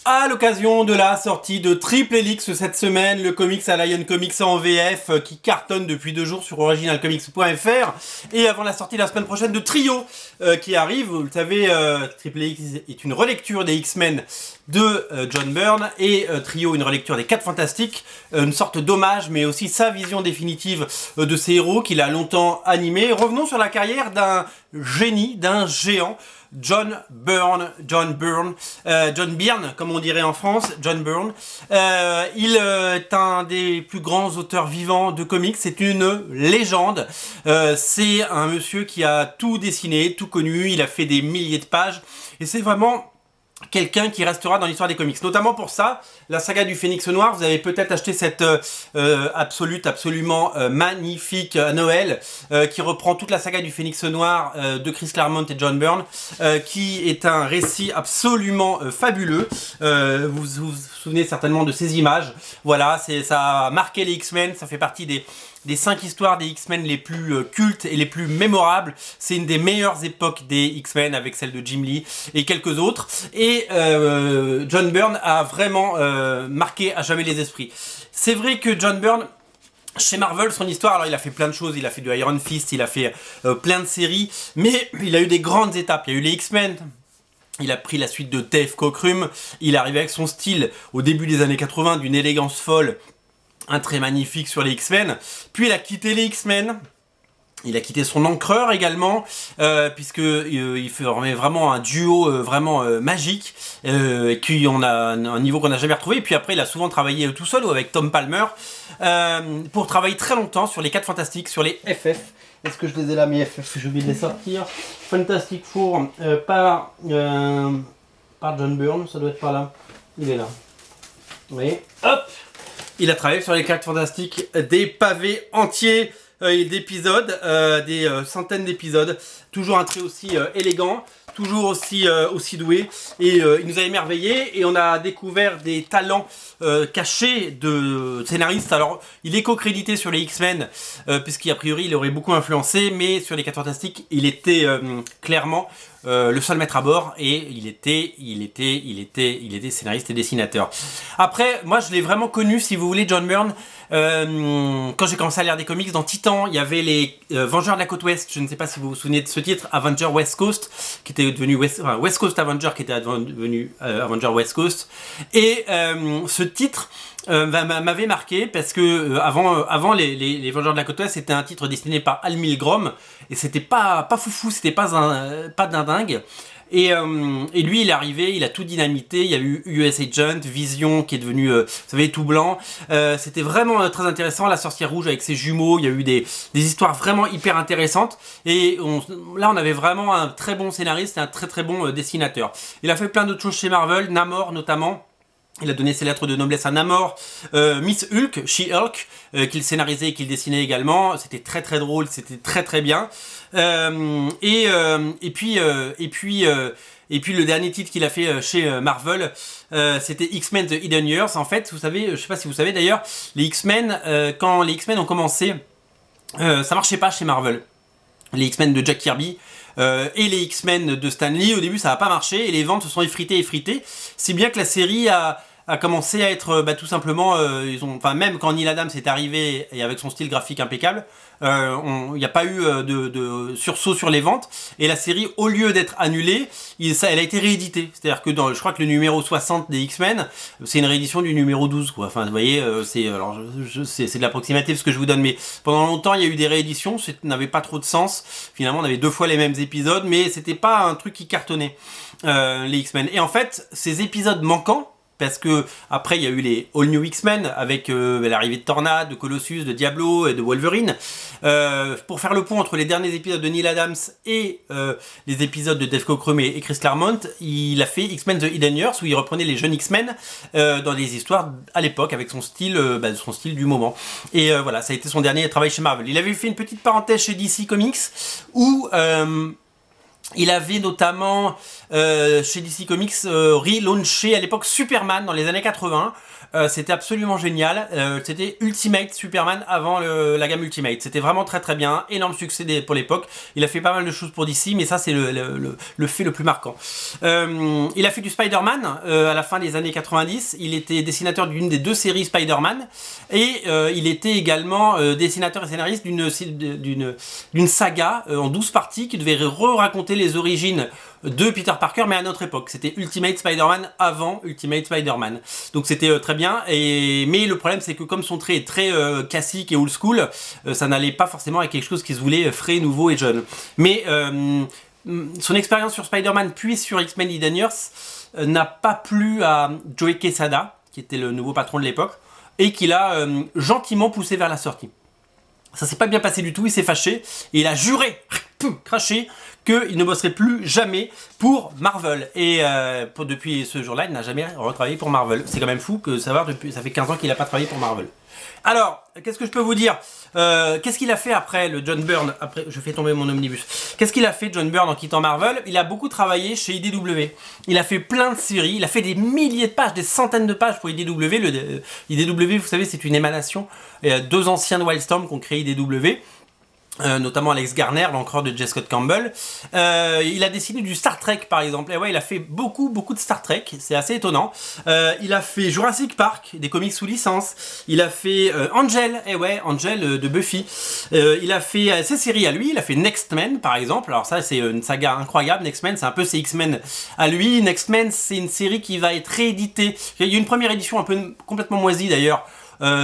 À l'occasion de la sortie de Triple Helix cette semaine, le comics à Lion Comics en VF qui cartonne depuis 2 jours sur originalcomics.fr, et avant la sortie la semaine prochaine de Trio qui arrive. Vous le savez, Triple Helix est une relecture des X-Men de John Byrne, et Trio une relecture des 4 Fantastiques, une sorte d'hommage mais aussi sa vision définitive de ces héros qu'il a longtemps animés. Revenons sur la carrière d'un génie, d'un géant, John Byrne, John Byrne comme on dirait en France, John Byrne. Il est un des plus grands auteurs vivants de comics, c'est une légende. C'est un monsieur qui a tout dessiné, tout connu, il a fait des milliers de pages, et c'est vraiment quelqu'un qui restera dans l'histoire des comics, notamment pour ça, la saga du Phénix Noir. Vous avez peut-être acheté cette absolument magnifique à Noël, qui reprend toute la saga du Phénix Noir de Chris Claremont et John Byrne, qui est un récit absolument fabuleux. Vous vous souvenez certainement de ces images. Voilà, ça a marqué les X-Men, ça fait partie des 5 histoires des X-Men les plus cultes et les plus mémorables. C'est une des meilleures époques des X-Men, avec celle de Jim Lee et quelques autres. Et John Byrne a vraiment marqué à jamais les esprits. C'est vrai que John Byrne, chez Marvel, son histoire, alors il a fait plein de choses, il a fait du Iron Fist, il a fait plein de séries, mais il a eu des grandes étapes. Il y a eu les X-Men, il a pris la suite de Dave Cockrum, il est arrivé avec son style au début des années 80, d'une élégance folle, un trait magnifique sur les X-Men, puis il a quitté les X-Men. Il a quitté son encreur également, puisque il formait vraiment un duo vraiment magique, et qui on a un niveau qu'on n'a jamais retrouvé. Et puis après, il a souvent travaillé tout seul ou avec Tom Palmer, pour travailler très longtemps sur les 4 Fantastiques, sur les FF. Est-ce que je les ai là, mes FF? J'ai oublié de les sortir. Fantastic Four par John Byrne, ça doit être par là. Il est là. Vous voyez? Hop! Il a travaillé sur les 4 Fantastiques, des pavés entiers d'épisodes, des centaines d'épisodes. Toujours un trait aussi élégant, toujours aussi doué. Et il nous a émerveillés, et on a découvert des talents cachés de scénaristes. Alors, il est co-crédité sur les X-Men, puisqu'a priori il aurait beaucoup influencé, mais sur les 4 Fantastiques, il était clairement le seul maître à bord, et il était scénariste et dessinateur. Après, moi je l'ai vraiment connu, si vous voulez, John Byrne, quand j'ai commencé à lire des comics. Dans Titan, il y avait les Vengeurs de la côte ouest. Je ne sais pas si vous vous souvenez de ce titre, Avenger West Coast, qui était devenu West Coast Avenger, qui était devenu Avenger West Coast. Et ce titre m'avait marqué, parce que avant les Vengeurs de la côte ouest, c'était un titre dessiné par Al Milgrom, et c'était pas foufou, c'était pas d'un dingue. Et lui, il est arrivé, il a tout dynamité. Il y a eu US Agent, Vision qui est devenu, vous savez, tout blanc. C'était vraiment très intéressant. La sorcière rouge avec ses jumeaux. Il y a eu des histoires vraiment hyper intéressantes. Et là, on avait vraiment un très bon scénariste et un très très bon dessinateur. Il a fait plein d'autres choses chez Marvel, Namor notamment. Il a donné ses lettres de noblesse à Namor, Miss Hulk, She-Hulk, qu'il scénarisait et qu'il dessinait également. C'était très très drôle, c'était très très bien. Et puis le dernier titre qu'il a fait chez Marvel, c'était X-Men The Hidden Years. En fait, vous savez, je sais pas si vous savez d'ailleurs, les X-Men, quand les X-Men ont commencé, ça marchait pas chez Marvel. Les X-Men de Jack Kirby et les X-Men de Stan Lee, au début ça n'a pas marché, et les ventes se sont effritées, si bien que la série a commencé à être tout simplement, même quand Neil Adams est arrivé, et avec son style graphique impeccable, il n'y a pas eu de sursaut sur les ventes, et la série, au lieu d'être annulée, elle a été rééditée. C'est-à-dire que je crois que le numéro 60 des X-Men, c'est une réédition du numéro 12, quoi. Enfin, vous voyez, c'est de l'approximatif ce que je vous donne, mais pendant longtemps il y a eu des rééditions, ça n'avait pas trop de sens. Finalement, on avait 2 fois les mêmes épisodes, mais c'était pas un truc qui cartonnait, les X-Men. Et en fait, ces épisodes manquants, parce que après il y a eu les All New X-Men avec l'arrivée de Tornade, de Colossus, de Diablo et de Wolverine, pour faire le pont entre les derniers épisodes de Neil Adams et les épisodes de Dave Cockrum et Chris Claremont. Il a fait X-Men The Hidden Years, où il reprenait les jeunes X-Men dans des histoires à l'époque, avec son style du moment. Et voilà, ça a été son dernier travail chez Marvel. Il avait fait une petite parenthèse chez DC Comics, où Il avait notamment chez DC Comics relaunché à l'époque Superman dans les années 80. C'était absolument génial. C'était Ultimate Superman avant la gamme Ultimate. C'était vraiment très très bien. Énorme succès pour l'époque. Il a fait pas mal de choses pour DC, mais ça c'est le fait le plus marquant. Il a fait du Spider-Man à la fin des années 90. Il était dessinateur d'une des 2 séries Spider-Man. Et il était également dessinateur et scénariste d'une saga en 12 parties qui devait raconter les origines de Peter Parker, mais à notre époque. C'était Ultimate Spider-Man avant Ultimate Spider-Man. Donc c'était très bien. Mais le problème, c'est que comme son trait est très classique et old school, ça n'allait pas forcément avec quelque chose qui se voulait frais, nouveau et jeune. Mais son expérience sur Spider-Man puis sur X-Men Hidden Earth n'a pas plu à Joey Quesada, qui était le nouveau patron de l'époque, et qui l'a gentiment poussé vers la sortie. Ça s'est pas bien passé du tout, il s'est fâché, et il a juré, craché, qu'il ne bosserait plus jamais pour Marvel. Et depuis ce jour-là, il n'a jamais retravaillé pour Marvel. C'est quand même fou que savoir, ça fait 15 ans qu'il n'a pas travaillé pour Marvel. Alors, qu'est-ce que je peux vous dire? Qu'est-ce qu'il a fait après le John Byrne? Après, je fais tomber mon omnibus. Qu'est-ce qu'il a fait John Byrne en quittant Marvel? Il a beaucoup travaillé chez IDW. Il a fait plein de séries, il a fait des milliers de pages, des centaines de pages pour IDW. IDW, vous savez, c'est une émanation. Il y a 2 anciens de Wildstorm qui ont créé IDW. Notamment Alex Garner, l'encreur de J. Scott Campbell. Il a dessiné du Star Trek par exemple. Et ouais, il a fait beaucoup de Star Trek, c'est assez étonnant. Il a fait Jurassic Park, des comics sous licence. Il a fait Angel, et ouais, Angel de Buffy. Il a fait ses séries à lui, il a fait Next Men par exemple. Alors ça c'est une saga incroyable, Next Men, c'est un peu ses X-Men à lui. Next Men, c'est une série qui va être rééditée. Il y a une première édition un peu complètement moisie d'ailleurs.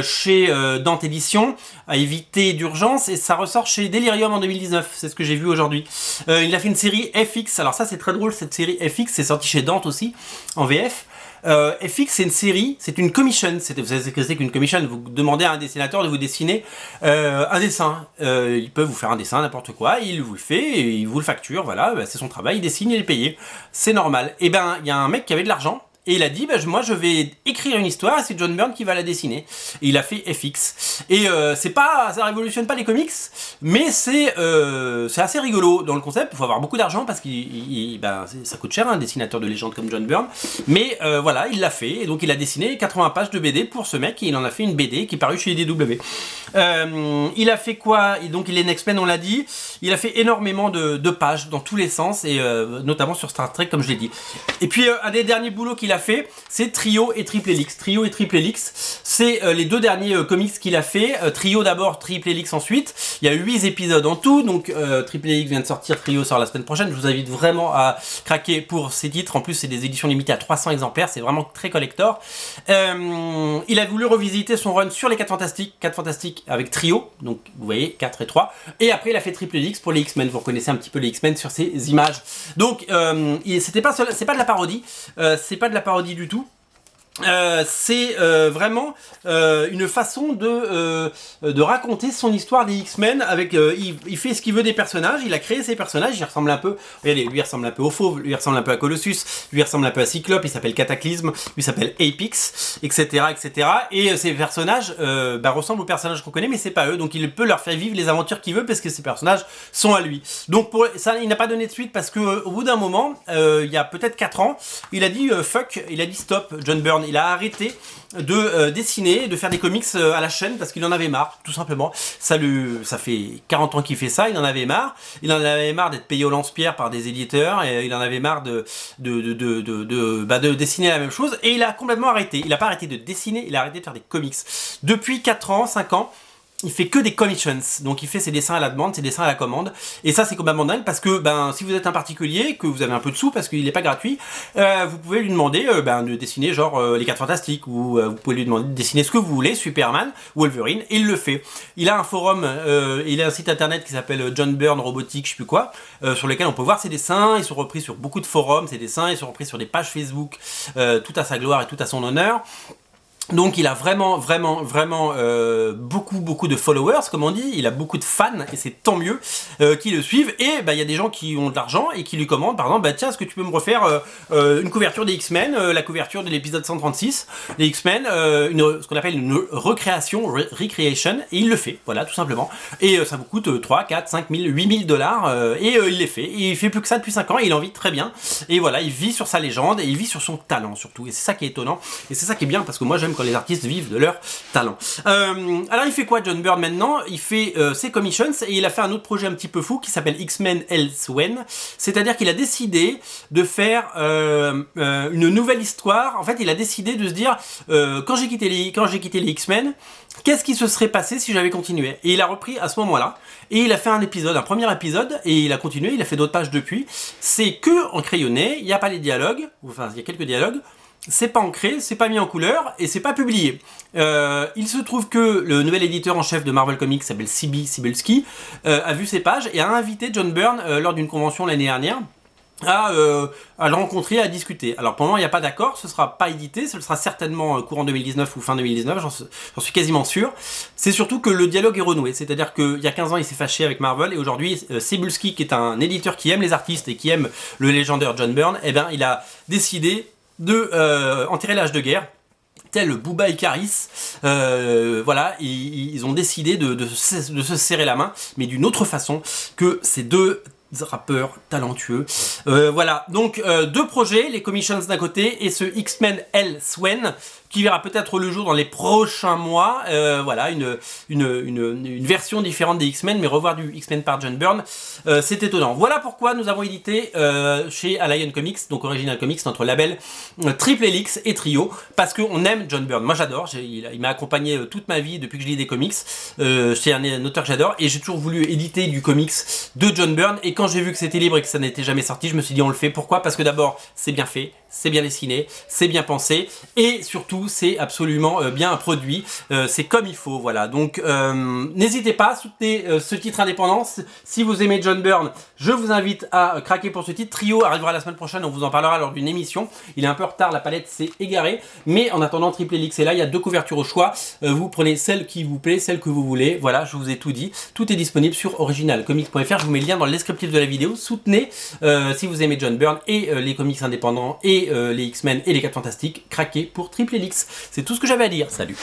Chez Dante Édition, à éviter d'urgence, et ça ressort chez Delirium en 2019, c'est ce que j'ai vu aujourd'hui. Il a fait une série FX, alors ça c'est très drôle, cette série FX, c'est sorti chez Dante aussi, en VF. FX c'est une série, c'est une commission, vous savez ce que c'est qu'une commission, vous demandez à un dessinateur de vous dessiner un dessin, il peut vous faire un dessin n'importe quoi, il vous le fait, et il vous le facture, voilà, c'est son travail, il dessine, il est payé, c'est normal. Et ben il y a un mec qui avait de l'argent, et il a dit, moi je vais écrire une histoire et c'est John Byrne qui va la dessiner. Et il a fait FX. Et ça révolutionne pas les comics, mais c'est assez rigolo dans le concept. Il faut avoir beaucoup d'argent parce que ça coûte cher un dessinateur de légende comme John Byrne. Mais voilà, il l'a fait. Et donc il a dessiné 80 pages de BD pour ce mec et il en a fait une BD qui est parue chez IDW. Il a fait quoi? Et donc il est X-Men, on l'a dit. Il a fait énormément de pages dans tous les sens et notamment sur Star Trek comme je l'ai dit. Et puis un des derniers boulots qu'il a fait, c'est Trio et Triple Helix. Trio et Triple Helix, c'est les 2 derniers comics qu'il a fait. Trio d'abord, Triple Helix ensuite. Il y a 8 épisodes en tout, donc Triple Helix vient de sortir, Trio sort la semaine prochaine. Je vous invite vraiment à craquer pour ces titres. En plus, c'est des éditions limitées à 300 exemplaires, c'est vraiment très collector. Il a voulu revisiter son run sur les 4 Fantastiques avec Trio, donc vous voyez 4 et 3. Et après, il a fait Triple Helix pour les X-Men. Vous reconnaissez un petit peu les X-Men sur ces images. Donc, c'est pas de la parodie, c'est pas de la parodie du tout. C'est vraiment une façon de raconter son histoire des X-Men avec il fait ce qu'il veut des personnages, il a créé ses personnages, il ressemble un peu, regardez, lui il ressemble un peu au Fauve, lui il ressemble un peu à Colossus, lui il ressemble un peu à Cyclope, il s'appelle Cataclysme, lui il s'appelle Apix, etc. et ces personnages ressemblent aux personnages qu'on connaît, mais c'est pas eux, donc il peut leur faire vivre les aventures qu'il veut parce que ces personnages sont à lui. Donc pour ça, il n'a pas donné de suite parce que au bout d'un moment, il y a peut-être 4 ans, il a dit fuck, il a dit stop, John Byrne. Il a arrêté de dessiner, de faire des comics à la chaîne parce qu'il en avait marre, tout simplement. Ça fait 40 ans qu'il fait ça, il en avait marre. Il en avait marre d'être payé au lance-pierre par des éditeurs et il en avait marre de dessiner la même chose et il a complètement arrêté. Il n'a pas arrêté de dessiner, il a arrêté de faire des comics. Depuis 4 ans, 5 ans, il fait que des commissions, donc il fait ses dessins à la demande, ses dessins à la commande, et ça c'est complètement dingue parce que si vous êtes un particulier, que vous avez un peu de sous parce qu'il n'est pas gratuit, vous pouvez lui demander de dessiner genre les 4 Fantastiques, ou vous pouvez lui demander de dessiner ce que vous voulez, Superman, Wolverine, et il le fait. Il a un forum, il a un site internet qui s'appelle John Byrne Robotique, je sais plus quoi, sur lequel on peut voir ses dessins, ils sont repris sur beaucoup de forums, ses dessins, ils sont repris sur des pages Facebook, tout à sa gloire et tout à son honneur. Donc il a vraiment beaucoup de followers, comme on dit, il a beaucoup de fans, et c'est tant mieux qui le suivent, et bah, il y a des gens qui ont de l'argent et qui lui commandent, par exemple, bah, tiens, est-ce que tu peux me refaire une couverture des X-Men, la couverture de l'épisode 136 des X-Men, ce qu'on appelle une recréation, recreation, et il le fait, voilà, tout simplement, et ça vous coûte 3, 4, 5 000, 8 000 dollars, et il les fait, et il fait plus que ça depuis 5 ans, et il en vit très bien, et voilà, il vit sur sa légende, et il vit sur son talent surtout, et c'est ça qui est étonnant, et c'est ça qui est bien, parce que moi j'aime quand les artistes vivent de leur talent. Alors il fait quoi John Byrne maintenant? Il fait ses commissions et il a fait un autre projet un petit peu fou qui s'appelle X-Men Elsewhere, c'est-à-dire qu'il a décidé de faire une nouvelle histoire. En fait il a décidé de se dire quand j'ai quitté les X-Men, qu'est-ce qui se serait passé si j'avais continué? Et il a repris à ce moment-là et il a fait un premier épisode et il a continué, il a fait d'autres pages depuis. C'est que en crayonné, il n'y a pas les dialogues, enfin il y a quelques dialogues. C'est pas ancré, c'est pas mis en couleur et c'est pas publié. Il se trouve que le nouvel éditeur en chef de Marvel Comics s'appelle C.B. Cebulski, a vu ces pages et a invité John Byrne lors d'une convention l'année dernière à le rencontrer, à discuter. Alors pour le moment il n'y a pas d'accord, ce sera pas édité, ce sera certainement courant 2019 ou fin 2019, j'en suis quasiment sûr. C'est surtout que le dialogue est renoué, c'est-à-dire qu'il y a 15 ans il s'est fâché avec Marvel et aujourd'hui Cebulski, qui est un éditeur qui aime les artistes et qui aime le légendaire John Byrne, eh ben, il a décidé de enterrer l'âge de guerre, tel Booba Icaris, voilà, ils ont décidé de se serrer la main, mais d'une autre façon que ces deux rappeurs talentueux. Voilà, donc deux projets, les commissions d'un côté et ce X-Men Elsewhere qui verra peut-être le jour dans les prochains mois. Voilà, une version différente des X-Men, mais revoir du X-Men par John Byrne, c'est étonnant. Voilà pourquoi nous avons édité chez Alliance Comics, donc Original Comics, notre label Triple Helix et Trio, parce qu'on aime John Byrne. Moi j'adore, il m'a accompagné toute ma vie depuis que je lis des comics. C'est un auteur que j'adore et j'ai toujours voulu éditer du comics de John Byrne, et quand j'ai vu que c'était libre et que ça n'était jamais sorti, je me suis dit on le fait. Pourquoi? Parce que d'abord c'est bien fait, c'est bien dessiné, c'est bien pensé, et surtout c'est absolument bien produit, c'est comme il faut, voilà. Donc n'hésitez pas à soutenir ce titre indépendant. Si vous aimez John Byrne, je vous invite à craquer pour ce titre. Trio arrivera la semaine prochaine, on vous en parlera lors d'une émission. Il est un peu en retard, la palette s'est égarée, mais en attendant, Triple Helix est là, il y a deux couvertures au choix, vous prenez celle qui vous plaît, celle que vous voulez. Voilà, je vous ai tout dit, tout est disponible sur originalcomics.fr, je vous mets le lien dans le descriptif de la vidéo. Soutenez si vous aimez John Byrne et les comics indépendants et les X-Men et les 4 Fantastiques, craquez pour Triple Helix. C'est tout ce que j'avais à dire, salut.